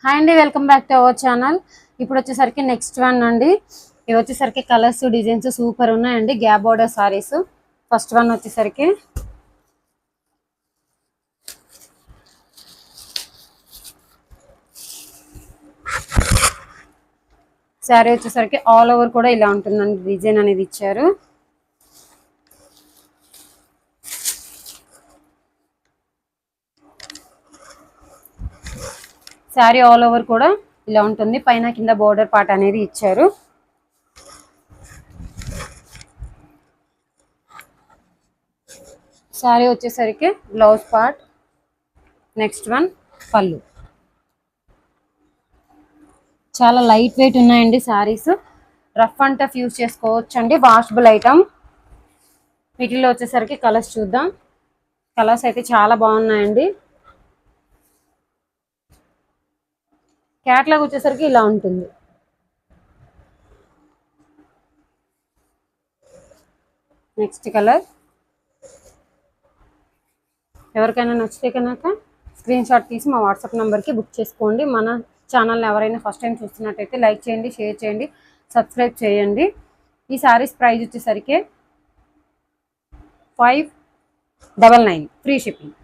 Hi అండి, welcome back to our channel. ఇప్పుడు వచ్చేసరికి నెక్స్ట్ వన్ అండి. ఇవి వచ్చేసరికి కలర్స్ డిజైన్స్ సూపర్ ఉన్నాయండి. Gap border saris. First one వచ్చేసరికి శారీ వచ్చేసరికి ఆల్ ఓవర్ కూడా ఇలా ఉంటుందండి. డిజైన్ అనేది ఇచ్చారు. శారీ ఆల్ ఓవర్ కూడా ఇలా ఉంటుంది. పైన కింద బోర్డర్ పార్ట్ అనేది ఇచ్చారు. శారీ వచ్చేసరికి బ్లౌజ్ పార్ట్. నెక్స్ట్ వన్ పళ్ళు. చాలా లైట్ వెయిట్ ఉన్నాయండి saris. Rough and tough use చేసుకోవచ్చు అండి. Washable item. వీటిలో వచ్చేసరికి కలర్స్ చూద్దాం. కలర్స్ అయితే చాలా బాగున్నాయండి. క్యాట్లాగ్ వచ్చేసరికి ఇలా ఉంటుంది. Next colour. ఎవరికైనా నచ్చితే కనుక స్క్రీన్ షాట్ తీసి మా వాట్సాప్ నెంబర్కి బుక్ చేసుకోండి. మన ఛానల్ని ఎవరైనా ఫస్ట్ టైం చూస్తున్నట్టయితే లైక్ చేయండి, షేర్ చేయండి, సబ్స్క్రైబ్ చేయండి. ఈ శారీస్ ప్రైస్ వచ్చేసరికి 599 ఫ్రీ షిప్పింగ్.